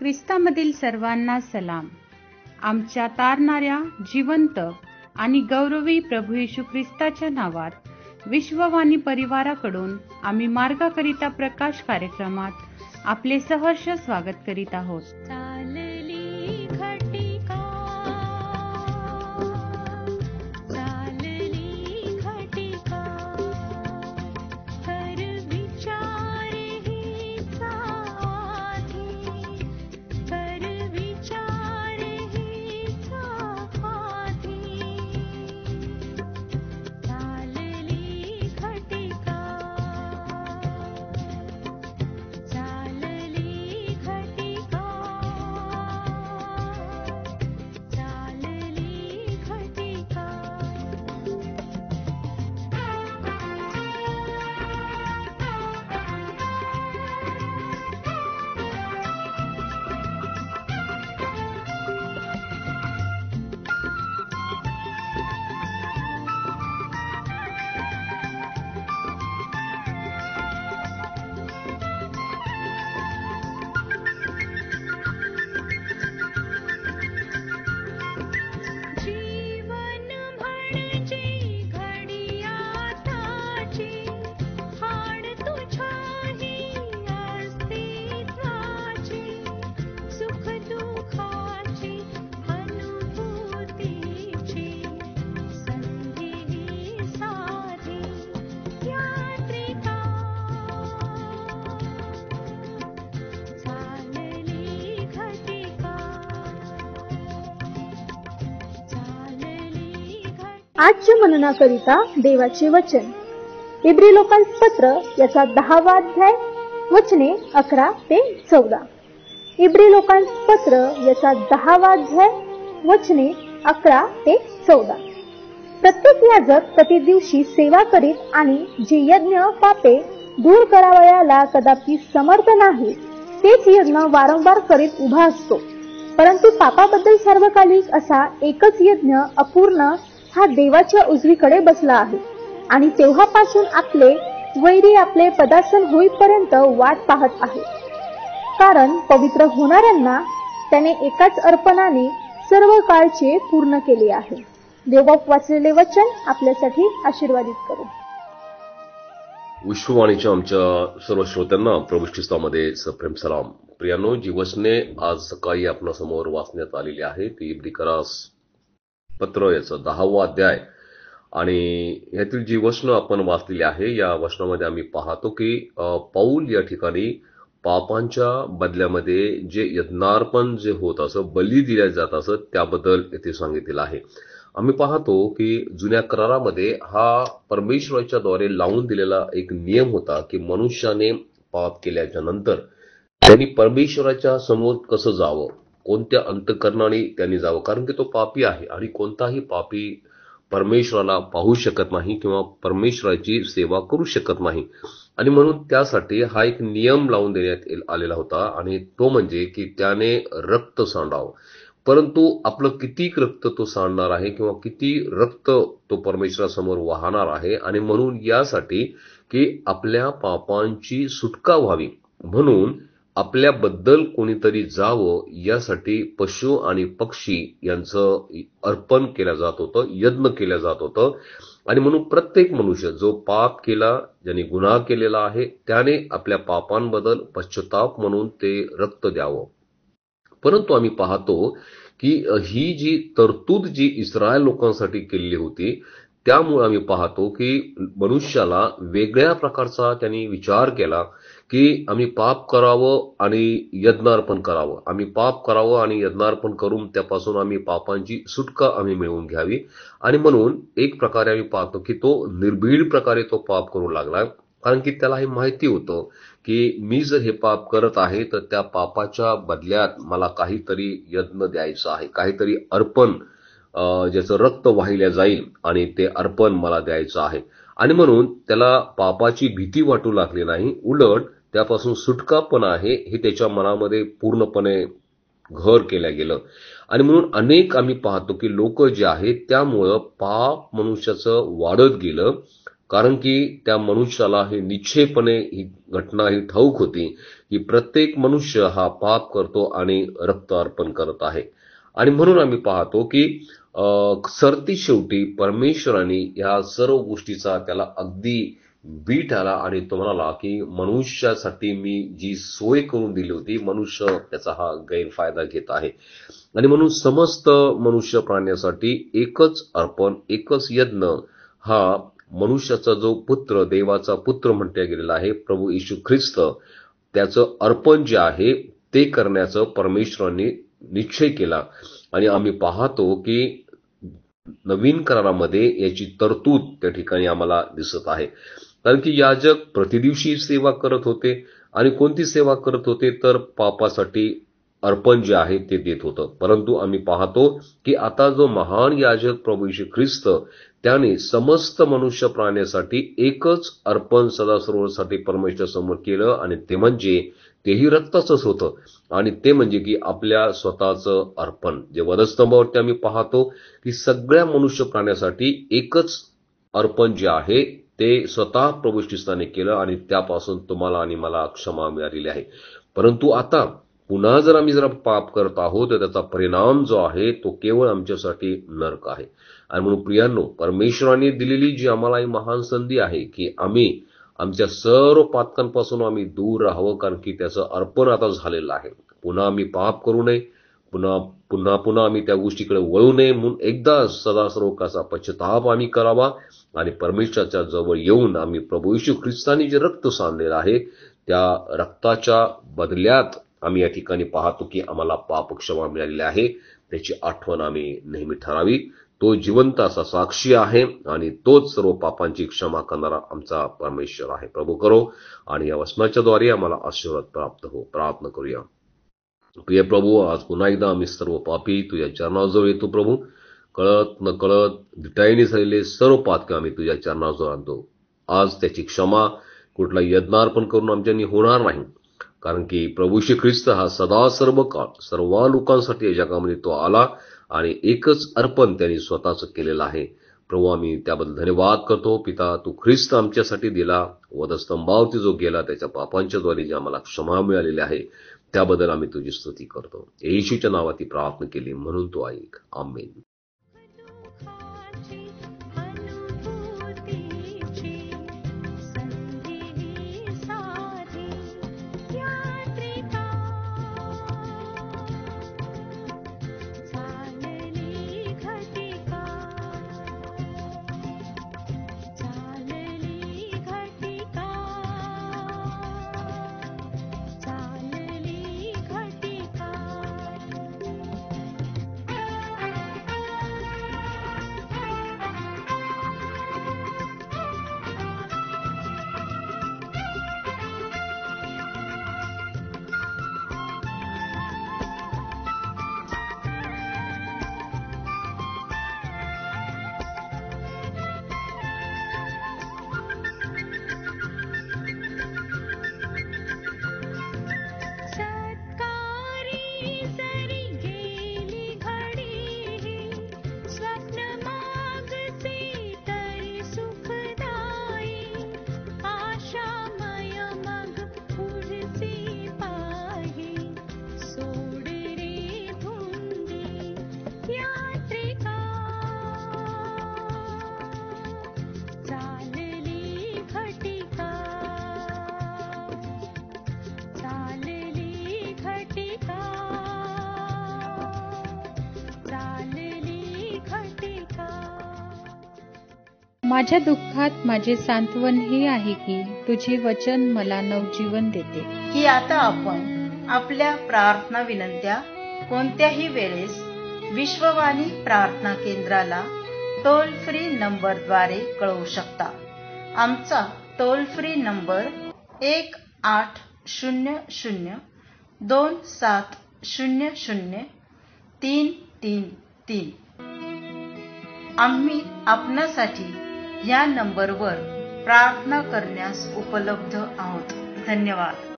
ख्रिस्तामधील सर्वांना सलाम. आमच्या तारणाऱ्या जिवंत आणि गौरवी प्रभू येशू ख्रिस्ताच्या नावात विश्ववाणी परिवाराकडून आम्ही मार्गाकरिता प्रकाश कार्यक्रमात आपले सहर्ष स्वागत करीत आहोत. आजच्या मननाकरिता देवाचे वचन इब्री लोकांपत्र याचा 10वा अध्याय वचने 11 ते 14. इब्री लोकांपत्र याचा 10वा अध्याय वचने 11 ते 14. प्रत्येक याजक प्रति दिवशी सेवा करीत आणि जे यज्ञ पापे दूर करावयाला कदापि समर्थ नाही तेच यज्ञ वारंवार करीत उभा असतो. परंतु पापाबद्दल सार्वकालिक असा एकच यज्ञ अपूर्ण हा देवाच्या उजवीकडे बसला आहे आणि तेव्हापासून आपले वैरी आपले पदासन होईपर्यंत वाट पाहत आहे. कारण पवित्र होणाऱ्यांना त्याने एकाच अर्पणाने सर्व काळचे पूर्ण केले आहे. देवबाप वाचलेले वचन आपल्यासाठी आशीर्वादित करू. विश्ववाणीच्या आमच्या सर्व श्रोत्यांना प्रभू ख्रिस्तामध्ये सप्रेम सलाम. प्रियांनो, जी वचने आज सकाळी आपणासमोर वाचण्यात आलेली आहे ती इब्रिकरास पत्र याचं 10वा अध्याय आणि यातील जी वचनं आपण वाचलेली आहे या वचनामध्ये आम्ही पाहतो की पौल या ठिकाणी पापांच्या बदल्यामध्ये जे यज्ञार्पण जे होत असं बली दिल्या जात असं त्याबद्दल येथे सांगितलेलं आहे. आम्ही पाहतो की जुन्या करारामध्ये हा परमेश्वराच्या द्वारे लावून दिलेला एक नियम होता की मनुष्याने पाप केल्याच्या नंतर त्यांनी परमेश्वराच्या समोर कसं जावं, कोणत्या अंतःकरणाने त्यांनी जावं, कारण की तो पापी आहे आणि कोणताही पापी परमेश्वराला पाहू शकत नाही किंवा परमेश्वराची सेवा करू शकत नाही. आणि म्हणून त्यासाठी हा एक नियम लावून देण्यात आलेला होता आणि तो म्हणजे की त्याने रक्त सांडावं. परंतु आपलं किती रक्त तो सांडणार आहे किंवा किती रक्त तो परमेश्वरासमोर वाहणार आहे आणि म्हणून यासाठी की आपल्या पापांची सुटका व्हावी म्हणून आपल्याबद्दल कोणीतरी जावं यासाठी पशु आणि पक्षी यांचं अर्पण केलं जात होतं, यज्ञ केलं जात होतं. आणि म्हणून प्रत्येक मनुष्य जो पाप केला, ज्याने गुन्हा केलेला आहे त्याने आपल्या पापांबद्दल पश्चाताप म्हणून ते रक्त द्यावं. परंतु आम्ही पाहतो की ही जी तरतूद जी इस्रायल लोकांसाठी केलेली होती त्यामुळे आम्ही पाहतो की मनुष्याला वेगळ्या प्रकारचा त्यांनी विचार केला की आम्ही पाप करावं आणि यज्ञार्पण करावं, आम्ही पाप करावं आणि यज्ञार्पण करून त्यापासून आम्ही पापांची सुटका आम्ही मिळवून घ्यावी. आणि म्हणून एक प्रकारे आम्ही पाहतो की तो निर्भीड प्रकारे तो पाप करू लागला, कारण की त्याला हे माहिती होतं की मी जर हे पाप करत आहे तर त्या पापाच्या बदल्यात मला काहीतरी यज्ञ द्यायचं आहे, काहीतरी अर्पण ज्याचं रक्त वाहिल्या जाईल आणि ते अर्पण मला द्यायचं आहे. आणि म्हणून त्याला पापाची भीती वाटू लागली नाही, उलट त्यापासून सुटका पण आहे हे त्याच्या मनामध्ये पूर्णपणे घर केलं गेलं. आणि म्हणून अनेक आम्ही पाहतो की लोक जे आहेत त्यामुळं पाप मनुष्याचं वाढत गेलं, कारण की त्या मनुष्याला हे निश्चयपणे ही घटना ही ठाऊक होती की प्रत्येक मनुष्य हा पाप करतो आणि रक्त अर्पण करत आहे. आणि म्हणून आम्ही पाहतो की सरती शेवटी परमेश्वराने या सर्व गोष्टीचा त्याला अगदी बीट आला आणि तो म्हणाला की मनुष्यासाठी मी जी सोय करून दिली होती, मनुष्य त्याचा हा गैरफायदा घेत आहे. आणि म्हणून समस्त मनुष्य प्राण्यासाठी एकच अर्पण, एकच यज्ञ हा मनुष्याचा जो पुत्र, देवाचा पुत्र म्हटला गेलेला आहे, प्रभू येशू ख्रिस्त, त्याचं अर्पण जे आहे ते करण्याचं परमेश्वराने निश्चय केला. आणि आम्ही पाहतो की नवीन करारामध्ये याची तरतूद त्या ठिकाणी आम्हाला दिसत आहे. कारण की याजक प्रतिदिवशी सेवा करत होते आणि कोणती सेवा करत होते तर पापासाठी अर्पण जे आहे ते देत होतं. परंतु आम्ही पाहतो की आता जो महान याजक प्रभू येशू ख्रिस्त, त्याने समस्त मनुष्य प्राण्यासाठी एकच अर्पण सदा सर्वसाठी परमेश्वर समोर केलं आणि ते म्हणजे तेही रक्ताचंच होतं. आणि ते म्हणजे की आपल्या स्वतःचं अर्पण. जे वधस्तंभावरती आम्ही पाहतो की सगळ्या मनुष्य प्राण्यासाठी एकच अर्पण जे आहे ते स्वतः प्रभू ख्रिस्ताने केलं आणि त्यापासून तुम्हाला आणि मला क्षमा मिळालेली आहे. परंतु आता पुन्हा जर आम्ही पाप करत आहोत तर त्याचा परिणाम जो आहे तो केवळ आमच्यासाठी नरक आहे. आणि म्हणून प्रियांनो, परमेश्वराने दिलेली जी आम्हाला ही महान संधी आहे की आम्ही आमच्या सर्व पातकांपासून आम्ही दूर राहावं, कारण की त्याचं अर्पण आता झालेलं आहे. पुन्हा आम्ही पाप करू नये, पुन्हा आम्ही त्या गोष्टीकडे वळू नये. म्हणून एकदा सदा सर्वकाचा पश्चाताप आम्ही करावा आणि परमेश्वराच्या जवळ येऊन आम्ही प्रभू येशू ख्रिस्ताने जे रक्त सांडलेलं आहे त्या रक्ताच्या बदल्यात आम्ही या ठिकाणी पाहतो की आम्हाला पाप क्षमा मिळालेली आहे. त्याची आठवण आम्ही नेहमी ठरावी. तो जिवंत असा साक्षी आहे आणि तोच सर्व पापांची क्षमा करणारा आमचा परमेश्वर आहे. प्रभू करो आणि या वचनाच्या द्वारे आम्हाला आशीर्वाद प्राप्त हो. प्रार्थना करूया. प्रिय प्रभू, आज पुन्हा एकदा आम्ही सर्व पापी तुझ्या चरणाजवळ येतो. प्रभू, कळत न कळत दिटाईने झालेले सर्व पातके आम्ही तुझ्या चरणाजवळ आणतो. आज त्याची क्षमा कुठला यज्ञार्पण करून आमच्यानी होणार नाही, कारण की प्रभू श्री ख्रिस्त हा सदा सर्व काळ सर्व लोकांसाठी या जगामध्ये तो आला आणि एकच अर्पण त्यांनी स्वतःच केलेलं आहे. प्रभू, आम्ही त्याबद्दल धन्यवाद करतो. पिता, तू ख्रिस्त आमच्यासाठी दिला, वधस्तंभावरती जो गेला, त्याच्या पापांच्या द्वारे जी आम्हाला क्षमा मिळालेली आहे त्याबद्दल आम्ही तुझी स्तुती करतो. येशूच्या नावात ही प्रार्थना केली म्हणून तू ऐक. आमेन. माझ्या दुःखात माझे सांत्वन हे आहे की तुझे वचन मला नवजीवन देते. की आता आपण आपल्या प्रार्थना विनंत्या कोणत्याही वेळेस विश्ववाणी प्रार्थना केंद्राला टोल फ्री नंबरद्वारे कळवू शकता. आमचा टोल फ्री नंबर 1-800-2700-333. आम्ही आपणासाठी या नंबरवर प्रार्थना करण्यास उपलब्ध आहोत. धन्यवाद.